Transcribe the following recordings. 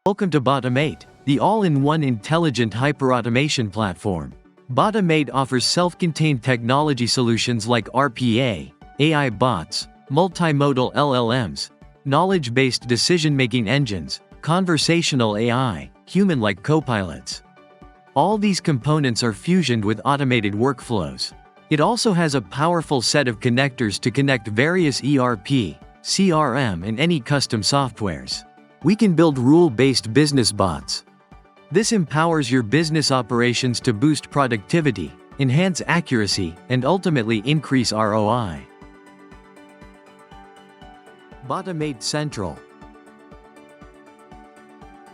Welcome to Bautomate, the all-in-one intelligent hyperautomation platform. Bautomate offers self-contained technology solutions like RPA, AI bots, multimodal LLMs, knowledge-based decision-making engines, conversational AI, human-like copilots. All these components are fusioned with automated workflows. It also has a powerful set of connectors to connect various ERP, CRM and any custom softwares. We can build rule-based business bots. This empowers your business operations to boost productivity, enhance accuracy, and ultimately increase ROI. Bautomate Central.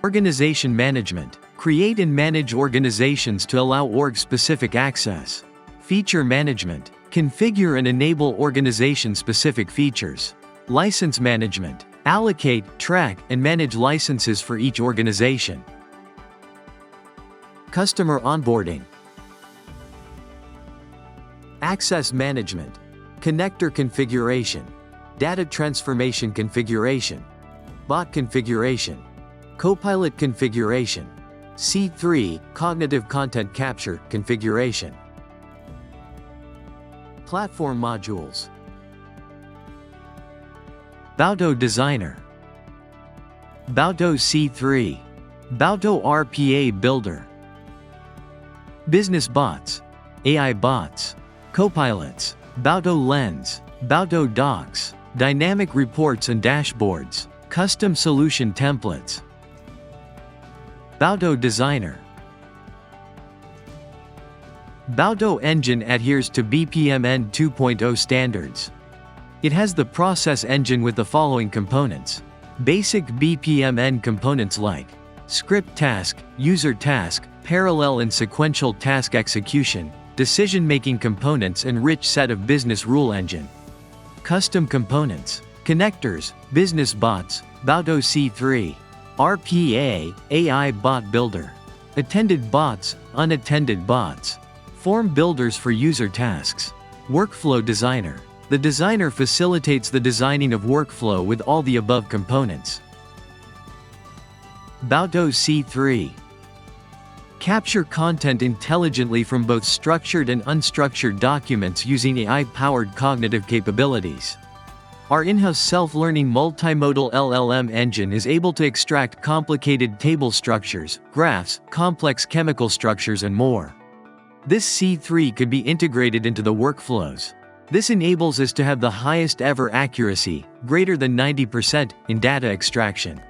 Organization management. Create and manage organizations to allow org-specific access. Feature management. Configure and enable organization-specific features. License management. Allocate, track, and manage licenses for each organization. Customer onboarding. Access management. Connector configuration. Data transformation configuration. Bot configuration. Copilot configuration. C3, cognitive content capture configuration. Platform modules. Bauto Designer. Bauto C3. Bauto RPA Builder. Business bots. AI bots. Copilots. Bauto Lens. Bauto Docs. Dynamic reports and dashboards. Custom solution templates. Bauto Designer. Bauto Engine adheres to BPMN 2.0 standards. It has the process engine with the following components. Basic BPMN components like script task, user task, parallel and sequential task execution, decision-making components and rich set of business rule engine. Custom components, connectors, business bots, Bauto C3, RPA, AI bot builder, attended bots, unattended bots, form builders for user tasks, workflow designer. The designer facilitates the designing of workflow with all the above components. Bauto C3. Capture content intelligently from both structured and unstructured documents using AI-powered cognitive capabilities. Our in-house self-learning multimodal LLM engine is able to extract complicated table structures, graphs, complex chemical structures and more. This C3 could be integrated into the workflows. This enables us to have the highest ever accuracy, greater than 90%, in data extraction.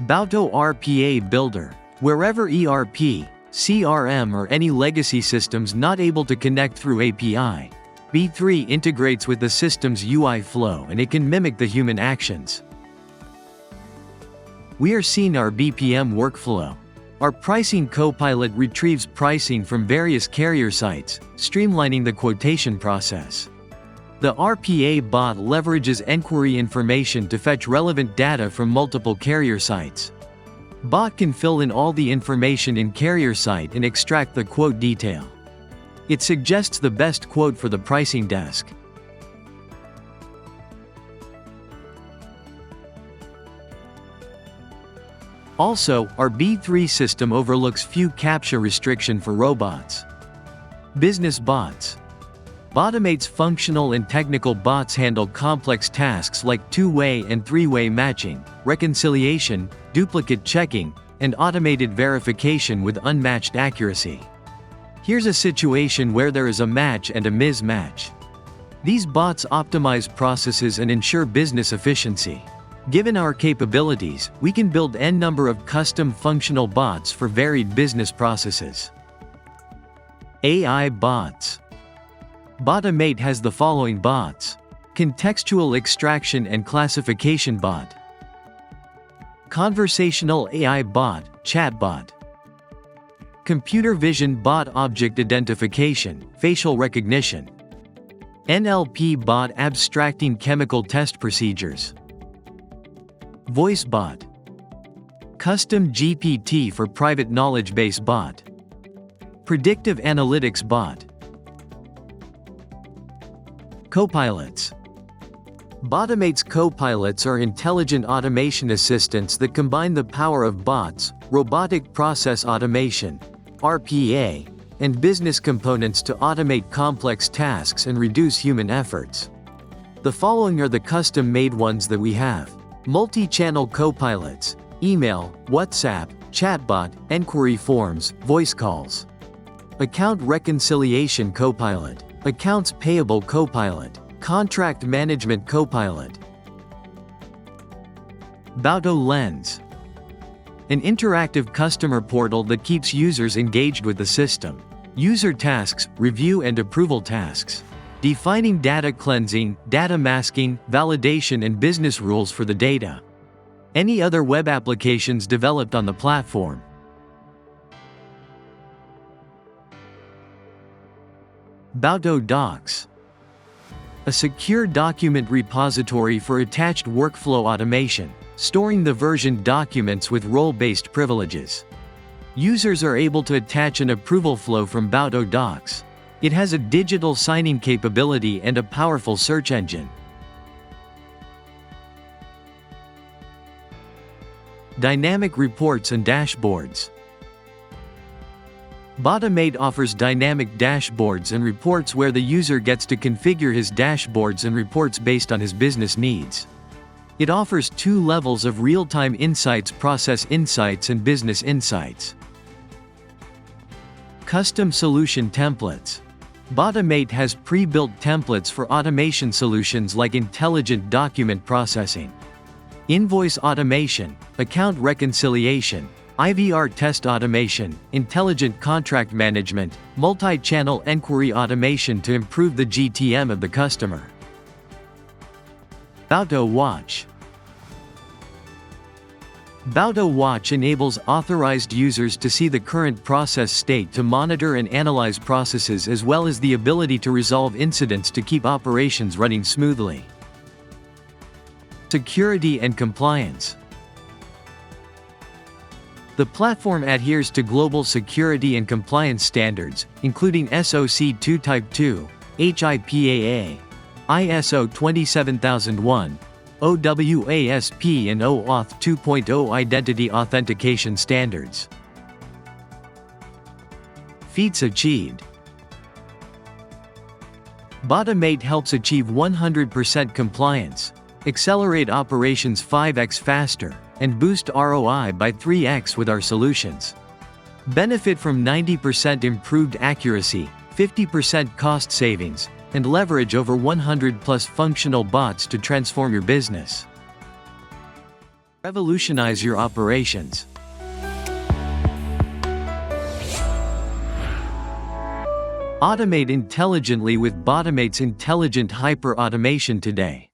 Bauto RPA Builder. Wherever ERP, CRM or any legacy systems not able to connect through API, B3 integrates with the system's UI flow and it can mimic the human actions. We are seeing our BPM workflow. Our pricing copilot retrieves pricing from various carrier sites, streamlining the quotation process. The RPA bot leverages enquiry information to fetch relevant data from multiple carrier sites. Bot can fill in all the information in carrier site and extract the quote detail. It suggests the best quote for the pricing desk. Also, our B3 system overlooks few CAPTCHA restriction for robots. Business bots. Bautomate's functional and technical bots handle complex tasks like two-way and three-way matching, reconciliation, duplicate checking, and automated verification with unmatched accuracy. Here's a situation where there is a match and a mismatch. These bots optimize processes and ensure business efficiency. Given our capabilities, we can build n number of custom functional bots for varied business processes. AI bots. Bautomate has the following bots. Contextual extraction and classification bot. Conversational AI bot, chatbot. Computer vision bot object identification, facial recognition. NLP bot abstracting chemical test procedures. Voice bot. Custom GPT for private knowledge base bot. Predictive analytics bot. Copilots. Bautomate's copilots are intelligent automation assistants that combine the power of bots, robotic process automation, RPA, and business components to automate complex tasks and reduce human efforts. The following are the custom-made ones that we have. Multi-channel copilots, email, WhatsApp, chatbot, enquiry forms, voice calls. Account reconciliation copilot, accounts payable copilot, contract management copilot. Bauto Lens, an interactive customer portal that keeps users engaged with the system. User tasks, review and approval tasks. Defining data cleansing, data masking, validation and business rules for the data. Any other web applications developed on the platform. Bauto Docs, a secure document repository for attached workflow automation, storing the versioned documents with role-based privileges. Users are able to attach an approval flow from Bauto Docs. It has a digital signing capability and a powerful search engine. Dynamic reports and dashboards. Bautomate offers dynamic dashboards and reports where the user gets to configure his dashboards and reports based on his business needs. It offers 2 levels of real-time insights: process insights and business insights. Custom solution templates. Bautomate has pre-built templates for automation solutions like intelligent document processing, invoice automation, account reconciliation, IVR test automation, intelligent contract management, multi-channel enquiry automation to improve the GTM of the customer. Bauto Watch. Bauto Watch enables authorized users to see the current process state to monitor and analyze processes, as well as the ability to resolve incidents to keep operations running smoothly. Security and compliance. The platform adheres to global security and compliance standards, including SOC 2 Type 2, HIPAA, ISO 27001, OWASP and OAuth 2.0 identity authentication standards. Feats achieved. Bautomate helps achieve 100% compliance, accelerate operations 5x faster, and boost ROI by 3x with our solutions. Benefit from 90% improved accuracy, 50% cost savings, and leverage over 100+ functional bots to transform your business. Revolutionize your operations. Automate intelligently with Bautomate's intelligent hyper-automation today.